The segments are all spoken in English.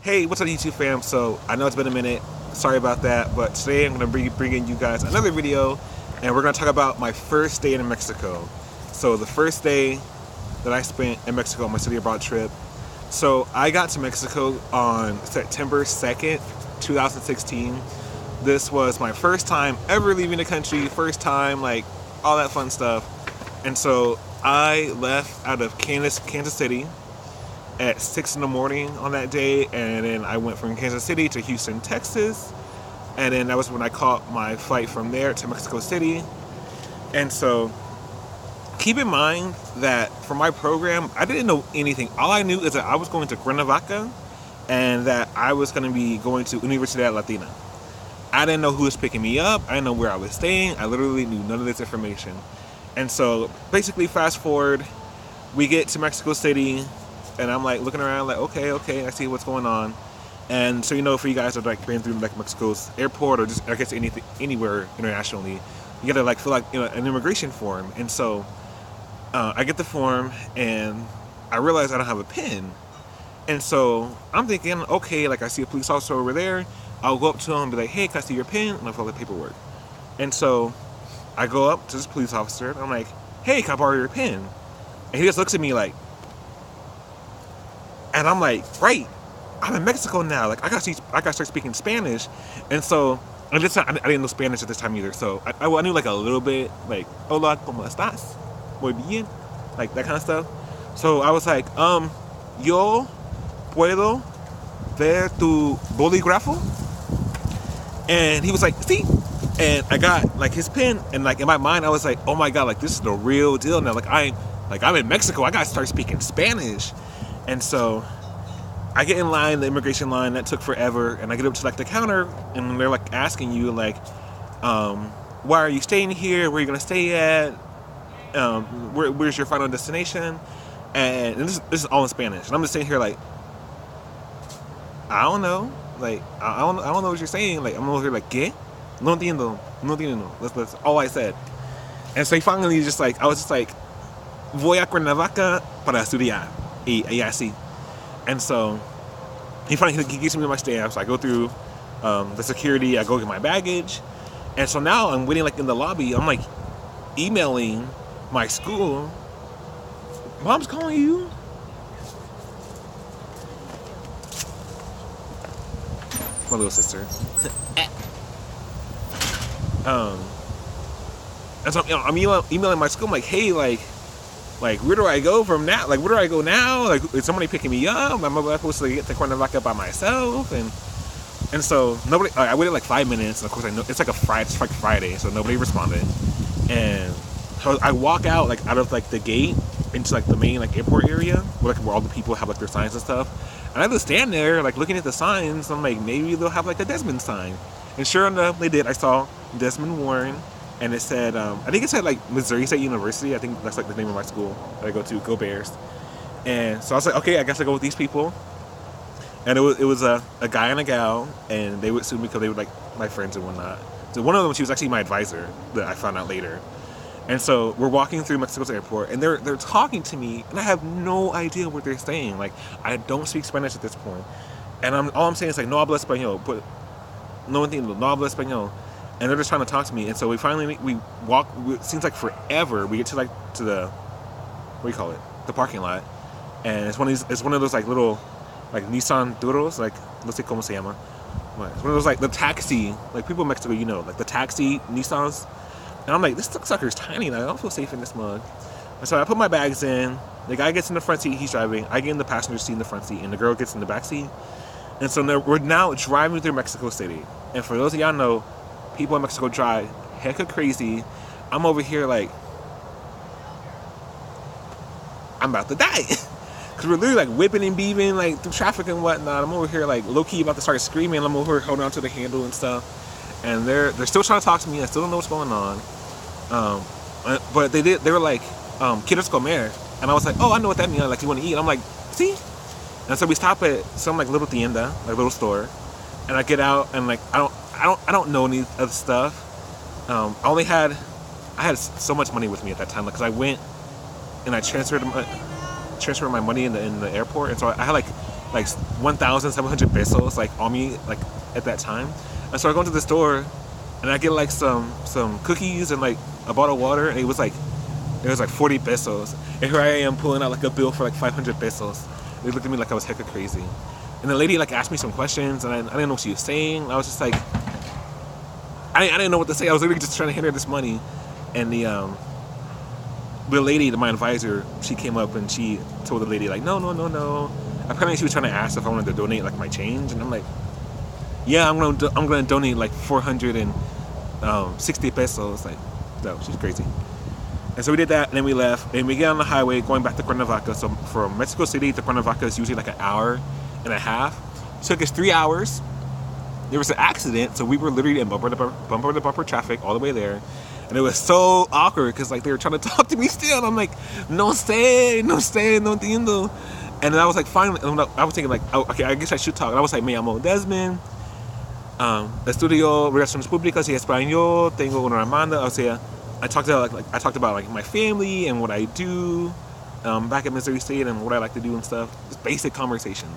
Hey, what's up, YouTube fam? So, I know it's been a minute. Sorry about that, but today I'm going to be bringing you guys another video, and we're going to talk about my first day in Mexico. So, the first day that I spent in Mexico on my study abroad trip. So, I got to Mexico on September 2nd, 2016. This was my first time ever leaving the country, first time, like, all that fun stuff. And so, I left out of Kansas City at 6 in the morning on that day, and then I went from Kansas City to Houston, Texas, and then that was when I caught my flight from there to Mexico City. And so keep in mind that for my program, I didn't know anything. All I knew is that I was going to Cuernavaca and that I was going to be going to Universidad Latina. I didn't know who was picking me up. I didn't know where I was staying. I literally knew none of this information. And so basically, fast forward, we get to Mexico City, and I'm like looking around like, okay, I see what's going on. And so, for you guys that like been through like Mexico's airport or just I guess anywhere internationally, you gotta like fill out an immigration form. And so I get the form and I realize I don't have a PIN. And so I'm thinking, okay, like I see a police officer over there, I'll go up to him and be like, hey, can I see your PIN? And I'll fill out the paperwork. And so I go up to this police officer and I'm like, hey, can I borrow your PIN? And he just looks at me like, and I'm like, right, I'm in Mexico now. Like, I gotta start speaking Spanish. And so, I didn't know Spanish at this time either. So, I knew like a little bit, like, hola, ¿cómo estás? Muy bien. Like, that kind of stuff. So, I was like, yo puedo ver tu bolígrafo? And he was like, sí. And I got like his pen, and like in my mind, I was like, oh my God, like this is the real deal now. Like, I'm in Mexico. I gotta start speaking Spanish. And so I get in line, the immigration line, that took forever, and I get up to like the counter, and they're like asking you like, why are you staying here? Where are you gonna stay at? Where's your final destination? And this is all in Spanish, and I'm just sitting here like, I don't know, like I don't know what you're saying. Like I'm over here like, ¿qué? No entiendo. That's all I said. And so he finally just like, I was just like, voy a Cuernavaca para estudiar. Y así. And so he gets me to my stamp. So I go through the security. I go get my baggage. And so now I'm waiting like in the lobby. I'm like emailing my school. Mom's calling you. My little sister. And so I'm emailing my school. I'm like, hey, like where do I go from now? Like, where do I go now? Like, is somebody picking me up? Am I supposed to get to Cuernavaca by myself? And so nobody. I waited like 5 minutes. And of course, I know it's like it's like Friday, so nobody responded. And so I walk out like out of like the gate into like the main like airport area where all the people have like their signs and stuff. And I just stand there like looking at the signs. I'm like, maybe they'll have like a Desmond sign. And sure enough, they did. I saw Desmond Warren. And it said, I think it said like Missouri State University. I think that's like the name of my school that I go to. Go Bears. And so I was like, okay, I guess I go with these people. And it was a guy and a gal, and they would sue me because they were like my friends and whatnot. So one of them, she was actually my advisor that I found out later. And so we're walking through Mexico's airport, and they're talking to me, and I have no idea what they're saying. Like, I don't speak Spanish at this point. And all I'm saying is like, no habla español, but no entiendo, no habla español. And they're just trying to talk to me. And so we finally, we walk, it seems like forever. We get to the, what do you call it? The parking lot. And it's one of those like little, like Nissan Duros, like, no sé cómo se llama. It's one of those like the taxi, like people in Mexico, like the taxi Nissans. And I'm like, this sucker's tiny. Like, I don't feel safe in this mug. And so I put my bags in. The guy gets in the front seat, he's driving. I get in the passenger seat in the front seat, and the girl gets in the back seat. And so we're now driving through Mexico City. And for those of y'all know, people in Mexico drive hecka crazy. I'm over here like, I'm about to die. Because we're literally like whipping and beaving like through traffic and whatnot. I'm over here like low-key about to start screaming. I'm over here holding on to the handle and stuff. And they're still trying to talk to me. I still don't know what's going on. But they were like, ¿quieres comer? And I was like, oh, I know what that means. Like, you want to eat? I'm like, see? And so we stop at some like little tienda, like little store. And I get out and like, I don't know any of the stuff. I had so much money with me at that time, because I went and I transferred my money in the airport, and so I had like like 1,700 pesos like on me like at that time. And so I go into the store and I get like some cookies and like a bottle of water, and it was like 40 pesos. And here I am pulling out like a bill for like 500 pesos. They looked at me like I was hecka crazy. And the lady like asked me some questions, and I didn't know what she was saying. I was just like, I didn't know what to say. I was literally just trying to hand her this money. And the lady, my advisor, she came up and she told the lady like, no. Apparently she was trying to ask if I wanted to donate like my change, and I'm like, yeah, I'm gonna donate like 460 pesos. Like, no, she's crazy. And so we did that, and then we left, and we get on the highway going back to Cuernavaca. So from Mexico City to Cuernavaca is usually like an hour and a half. It took us 3 hours. There was an accident, so we were literally in bumper to bumper traffic all the way there. And it was so awkward because like they were trying to talk to me still, and I'm like, no sé, no entiendo. And then I was like, finally, I was thinking like, oh, okay, I guess I should talk. And I was like, me llamo Desmond, estudio Relaciones Públicas y Español, tengo una hermana. O sea, I talked about like my family and what I do back in Missouri State and what I like to do and stuff. Just basic conversation.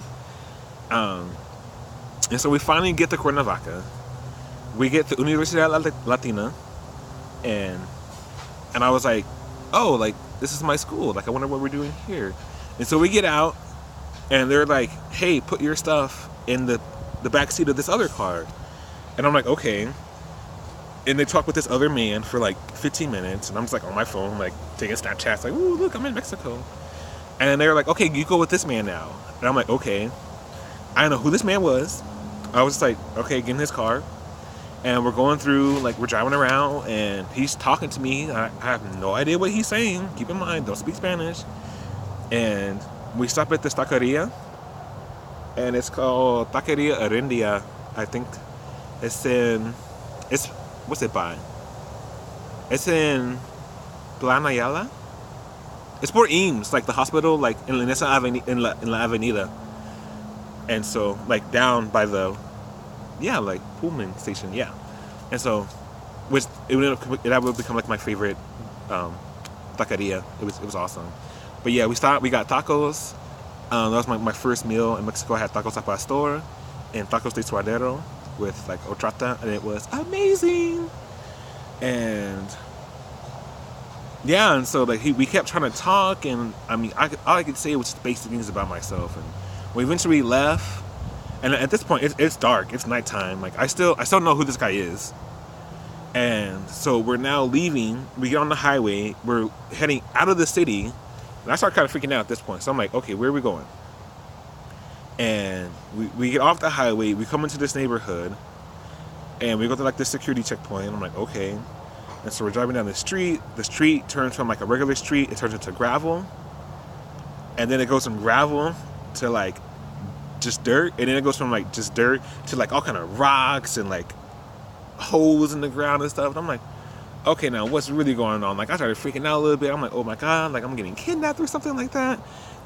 And so we finally get to Cuernavaca. We get to Universidad Latina, and I was like, oh, like this is my school. Like I wonder what we're doing here. And so we get out, and they're like, hey, put your stuff in the back seat of this other car. And I'm like, okay. And they talk with this other man for like 15 minutes, and I'm just like on my phone, like taking Snapchats, like, ooh, look, I'm in Mexico. And they're like, okay, you go with this man now. And I'm like, okay. I don't know who this man was. I was just like, okay, get in his car. And we're going through, like, we're driving around, and he's talking to me. I have no idea what he's saying. Keep in mind, don't speak Spanish. And we stop at this taqueria, and it's called Taqueria Arendia, I think. What's it by? It's in Plan Ayala. It's por Eames, like the hospital, like in La Avenida. And so, like down by the, like Pullman station, yeah. And so, that would become like my favorite taqueria. It was awesome. But yeah, we got tacos. That was my first meal in Mexico. I had tacos al pastor and tacos de suadero with like horchata, and it was amazing. And yeah, and so like we kept trying to talk, and I mean, all I could say was just basic things about myself. And we eventually left, and at this point it's dark, it's nighttime. Like I still know who this guy is. And so we're now leaving. We get on the highway. We're heading out of the city. And I start kind of freaking out at this point. So I'm like, okay, where are we going? And we get off the highway. We come into this neighborhood. And we go to like this security checkpoint. And I'm like, okay. And so we're driving down the street. The street turns from like a regular street. It turns into gravel. And then it goes from gravel to like just dirt. And then it goes from like just dirt to like all kind of rocks and like holes in the ground and stuff. And I'm like, okay, now what's really going on? Like I started freaking out a little bit. I'm like, oh my God, like I'm getting kidnapped or something like that.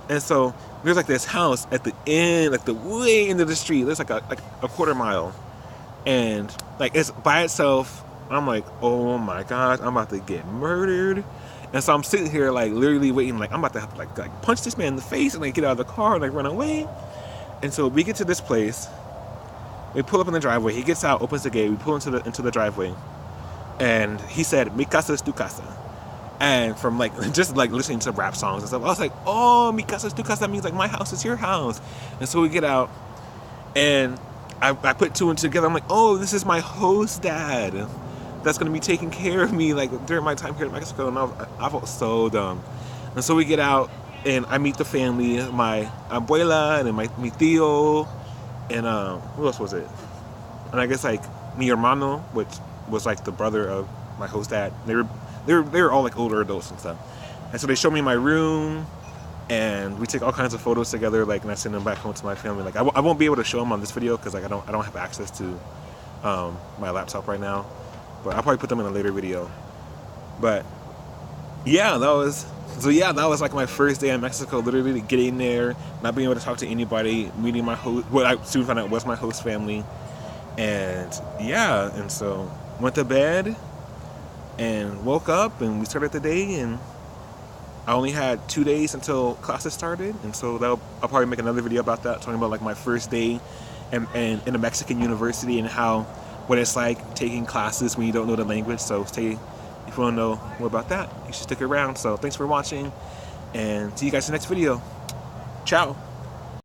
And so there's like this house at the end, like the way end of the street. There's like a quarter mile, and like it's by itself. I'm like, oh my gosh, I'm about to get murdered. And so I'm sitting here like literally waiting, like I'm about to have to like punch this man in the face and like get out of the car and like run away. And so we get to this place. We pull up in the driveway. He gets out, opens the gate. We pull into the driveway. And he said, "Mi casa es tu casa." And from like just like listening to rap songs and stuff, I was like, "Oh, mi casa es tu casa," that means like my house is your house. And so we get out, and I put two and two together. I'm like, "Oh, this is my host dad. That's gonna be taking care of me like during my time here in Mexico." And I felt so dumb. And so we get out, and I meet the family, my abuela and then mi tío, and who else was it? And I guess like mi hermano, which was like the brother of my host dad. They were all like older adults and stuff. And so they showed me my room, and we take all kinds of photos together, like, and I send them back home to my family. Like I won't be able to show them on this video because like I don't have access to my laptop right now, but I'll probably put them in a later video. But yeah, that was like my first day in Mexico, literally getting there, not being able to talk to anybody, meeting my host, what I soon found out was my host family. And yeah, and so went to bed and woke up, and we started the day, and I only had 2 days until classes started, and so I'll probably make another video about that, talking about like my first day in a Mexican university and what it's like taking classes when you don't know the language. So if you want to know more about that, you should stick around. So thanks for watching, and see you guys in the next video. Ciao.